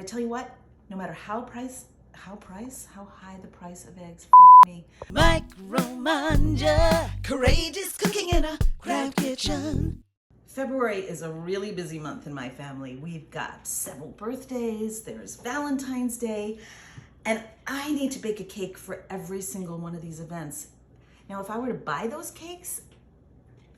tell you what, no matter how high the price of eggs, fuck me. Micromanja, courageous cooking in a craft kitchen. February is a really busy month in my family. We've got several birthdays, there's Valentine's Day, and I need to bake a cake for every single one of these events. Now, if I were to buy those cakes,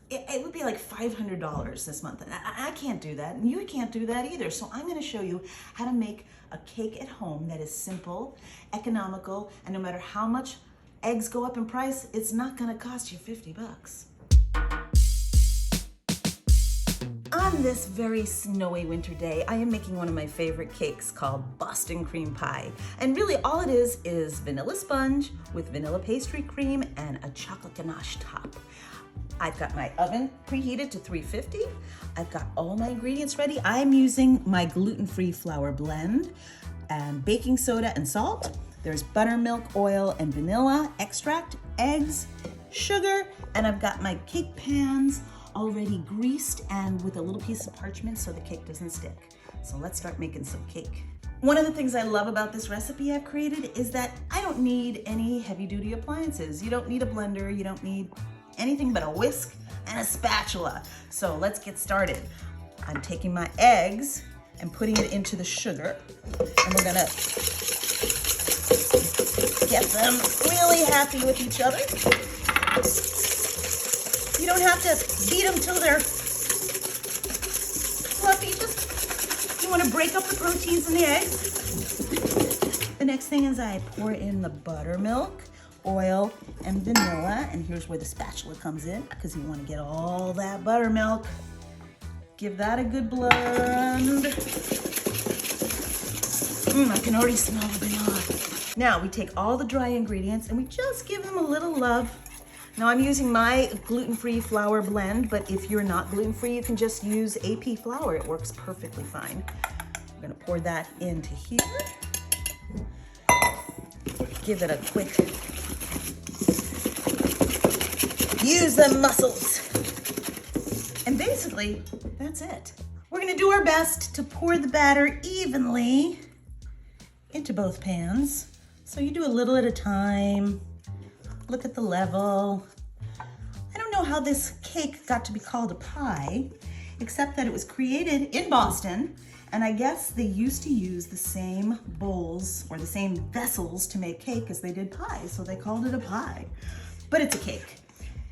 it would be like $500 this month. And I can't do that, and you can't do that either. So I'm gonna show you how to make a cake at home that is simple, economical, and no matter how much eggs go up in price, it's not gonna cost you 50 bucks. On this very snowy winter day, I am making one of my favorite cakes called Boston cream pie. And really all it is vanilla sponge with vanilla pastry cream and a chocolate ganache top. I've got my oven preheated to 350. I've got all my ingredients ready. I'm using my gluten-free flour blend and baking soda and salt. There's buttermilk, oil, and vanilla extract, eggs, sugar, and I've got my cake pans already greased and with a little piece of parchment so the cake doesn't stick. So let's start making some cake. One of the things I love about this recipe I've created is that I don't need any heavy-duty appliances. You don't need a blender, you don't need anything but a whisk and a spatula. So let's get started. I'm taking my eggs and putting it into the sugar, and we're gonna get them really happy with each other. You don't have to beat them till they're fluffy. Just, you want to break up the proteins in the eggs. The next thing is I pour in the buttermilk, oil, and vanilla. And here's where the spatula comes in, because you want to get all that buttermilk. Give that a good blend. I can already smell the vanilla. Now we take all the dry ingredients and we just give them a little love. Now I'm using my gluten-free flour blend, but if you're not gluten-free, you can just use AP flour. It works perfectly fine. I'm gonna pour that into here. Give it a quick, use the muscles. And basically, that's it. We're gonna do our best to pour the batter evenly into both pans. So you do a little at a time. Look at the level. I don't know how this cake got to be called a pie, except that it was created in Boston, and I guess they used to use the same bowls or the same vessels to make cake as they did pie, so they called it a pie. But it's a cake.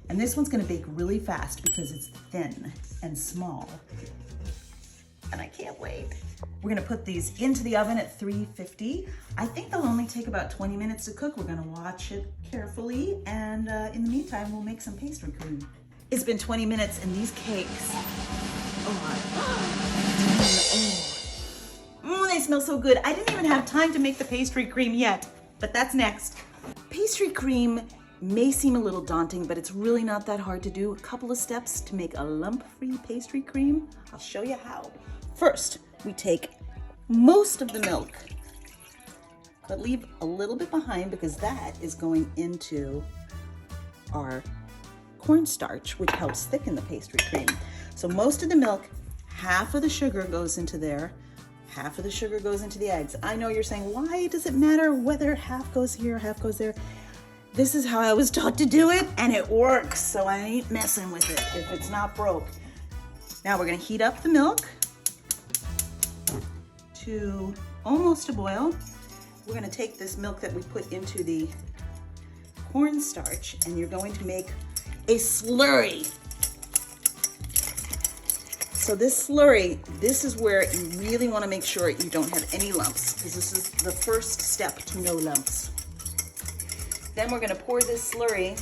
And this one's gonna bake really fast because it's thin and small. And I can't wait. We're gonna put these into the oven at 350. I think they'll only take about 20 minutes to cook. We're gonna watch it carefully, and in the meantime, we'll make some pastry cream. It's been 20 minutes and these cakes, they smell so good. I didn't even have time to make the pastry cream yet, but that's next. Pastry cream may seem a little daunting, but it's really not that hard to do. A couple of steps to make a lump-free pastry cream. I'll show you how. First, we take most of the milk, but leave a little bit behind because that is going into our cornstarch, which helps thicken the pastry cream. So most of the milk, half of the sugar goes into there, half of the sugar goes into the eggs. I know you're saying, why does it matter whether half goes here, half goes there? This is how I was taught to do it, and it works, so I ain't messing with it if it's not broke. Now we're gonna heat up the milk to almost a boil. We're gonna take this milk that we put into the cornstarch, and you're going to make a slurry. So this slurry, this is where you really wanna make sure you don't have any lumps, because this is the first step to no lumps. Then we're gonna pour this slurry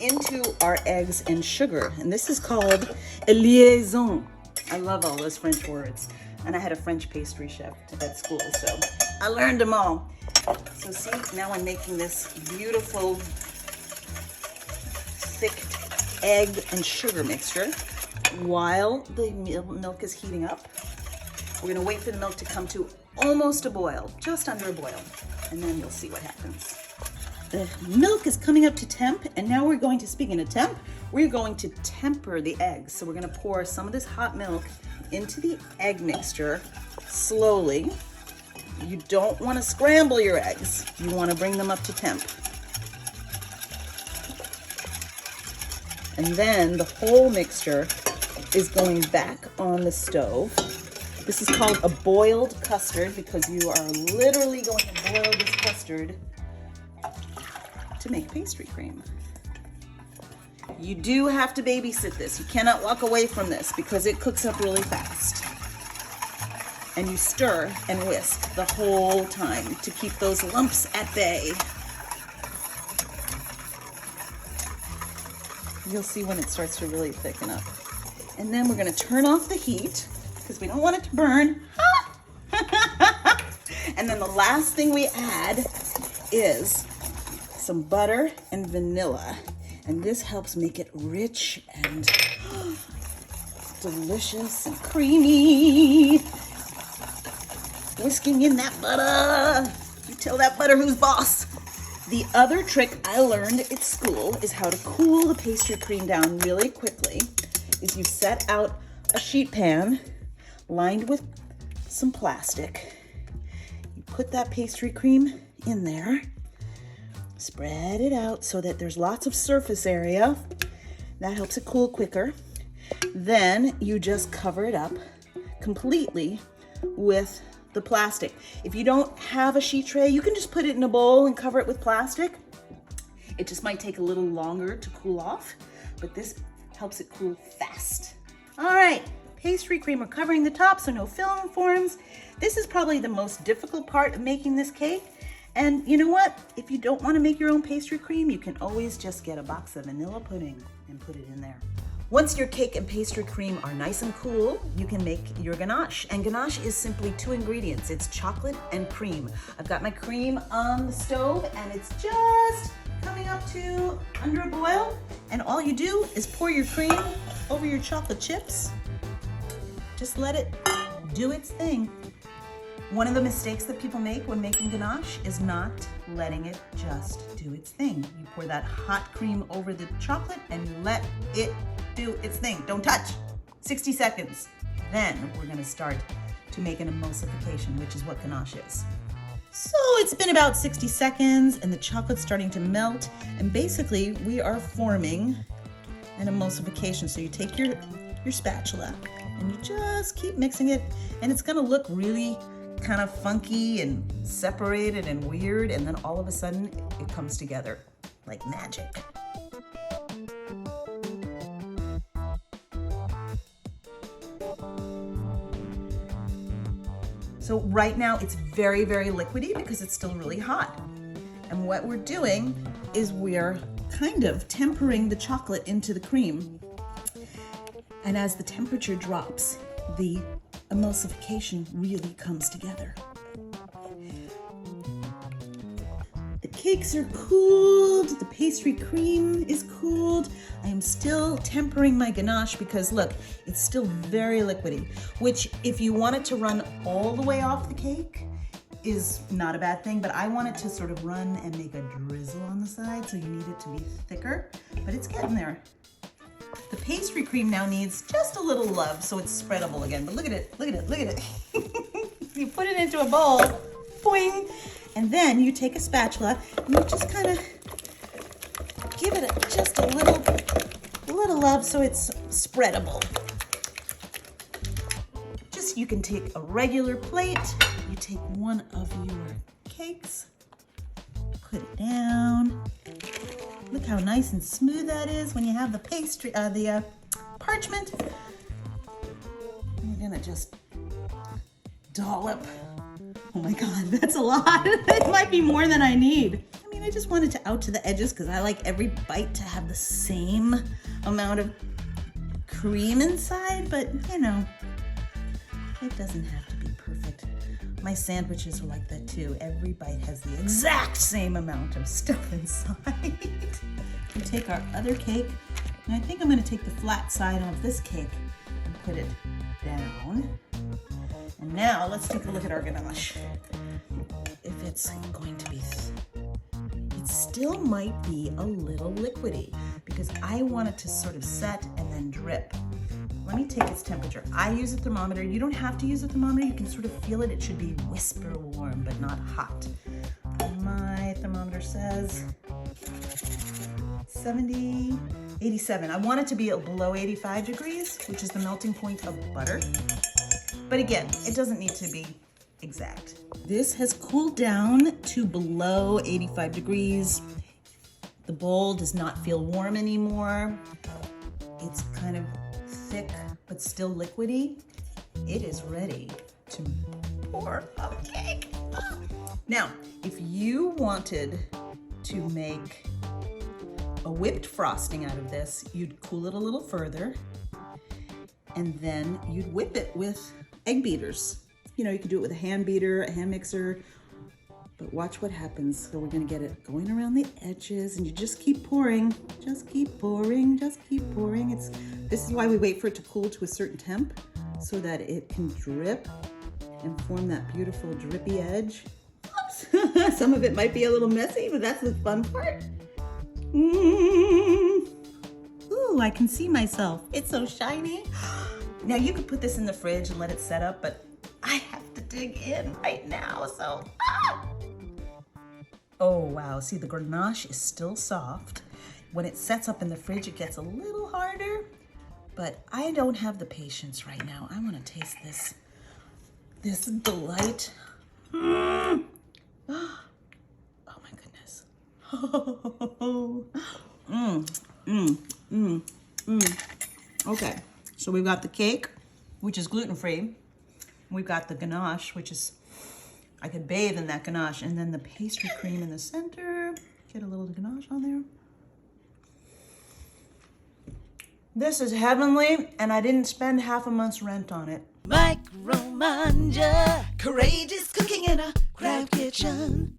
into our eggs and sugar, and this is called a liaison. I love all those French words. And I had a French pastry chef at school, so I learned them all. So see, now I'm making this beautiful, thick egg and sugar mixture while the milk is heating up. We're gonna wait for the milk to come to almost a boil, just under a boil, and then you'll see what happens. The milk is coming up to temp, and now we're going to, speaking of temp, we're going to temper the eggs. So we're gonna pour some of this hot milk into the egg mixture slowly. You don't want to scramble your eggs. You want to bring them up to temp. And then the whole mixture is going back on the stove. This is called a boiled custard because you are literally going to boil this custard to make pastry cream. You do have to babysit this. You cannot walk away from this because it cooks up really fast. And you stir and whisk the whole time to keep those lumps at bay. You'll see when it starts to really thicken up. And then we're gonna turn off the heat because we don't want it to burn. And then the last thing we add is some butter and vanilla. And this helps make it rich and delicious and creamy. Whisking in that butter. You tell that butter who's boss. The other trick I learned at school is how to cool the pastry cream down really quickly. Is you set out a sheet pan lined with some plastic. You put that pastry cream in there. Spread it out so that there's lots of surface area. That helps it cool quicker. Then you just cover it up completely with the plastic. If you don't have a sheet tray, you can just put it in a bowl and cover it with plastic. It just might take a little longer to cool off, but this helps it cool fast. All right, pastry cream, we're covering the top so no film forms. This is probably the most difficult part of making this cake. And you know what? If you don't want to make your own pastry cream, you can always just get a box of vanilla pudding and put it in there. Once your cake and pastry cream are nice and cool, you can make your ganache. And ganache is simply 2 ingredients. It's chocolate and cream. I've got my cream on the stove and it's just coming up to under a boil. And all you do is pour your cream over your chocolate chips. Just let it do its thing. One of the mistakes that people make when making ganache is not letting it just do its thing. You pour that hot cream over the chocolate and you let it do its thing. Don't touch. 60 seconds. Then we're gonna start to make an emulsification, which is what ganache is. So it's been about 60 seconds and the chocolate's starting to melt. And basically we are forming an emulsification. So you take your spatula and you just keep mixing it and it's gonna look really kind of funky and separated and weird, and then all of a sudden it comes together like magic. So right now it's very, very liquidy because it's still really hot. And what we're doing is we're kind of tempering the chocolate into the cream. And as the temperature drops, the emulsification really comes together. The cakes are cooled, the pastry cream is cooled. I am still tempering my ganache because look, it's still very liquidy, which if you want it to run all the way off the cake is not a bad thing, but I want it to sort of run and make a drizzle on the side, so you need it to be thicker, but it's getting there. The pastry cream now needs just a little love so it's spreadable again. But look at it, look at it, look at it. You put it into a bowl, boing, and then you take a spatula and you just kind of give it just a little love so it's spreadable. Just, you can take a regular plate, you take one of your cakes, put it down. Look how nice and smooth that is when you have the pastry, the parchment. You're gonna just dollop. Oh my God, that's a lot. It might be more than I need. I mean, I just wanted to out to the edges because I like every bite to have the same amount of cream inside, but you know, it doesn't have to be perfect. My sandwiches are like that too. Every bite has the exact same amount of stuff inside. We take our other cake, and I think I'm gonna take the flat side of this cake and put it down. And now let's take a look at our ganache. If it's going to be, it still might be a little liquidy because I want it to sort of set and then drip. let me take its temperature. I use a thermometer. You don't have to use a thermometer. You can sort of feel it. It should be whisper warm, but not hot. My thermometer says 70, 87. I want it to be below 85 degrees, which is the melting point of butter. But again, it doesn't need to be exact. This has cooled down to below 85 degrees. The bowl does not feel warm anymore. It's kind of thick, but still liquidy. It is ready to pour a cake. Now, if you wanted to make a whipped frosting out of this, you'd cool it a little further, and then you'd whip it with egg beaters. You know, you could do it with a hand beater, a hand mixer, but watch what happens. So we're gonna get it going around the edges, and you just keep pouring, just keep pouring, just keep pouring. This is why we wait for it to cool to a certain temp, so that it can drip and form that beautiful drippy edge. Oops. Some of it might be a little messy, but that's the fun part. Ooh, I can see myself. It's so shiny. Now you could put this in the fridge and let it set up, but I have to dig in right now, so. Oh wow, see the ganache is still soft. When it sets up in the fridge, it gets a little harder, but I don't have the patience right now. I wanna taste this delight. Oh my goodness. Okay, so we've got the cake, which is gluten-free. We've got the ganache, which is, I could bathe in that ganache, and then the pastry cream in the center. Get a little ganache on there. This is heavenly, and I didn't spend half a month's rent on it. Micromanja, courageous cooking in a crab kitchen.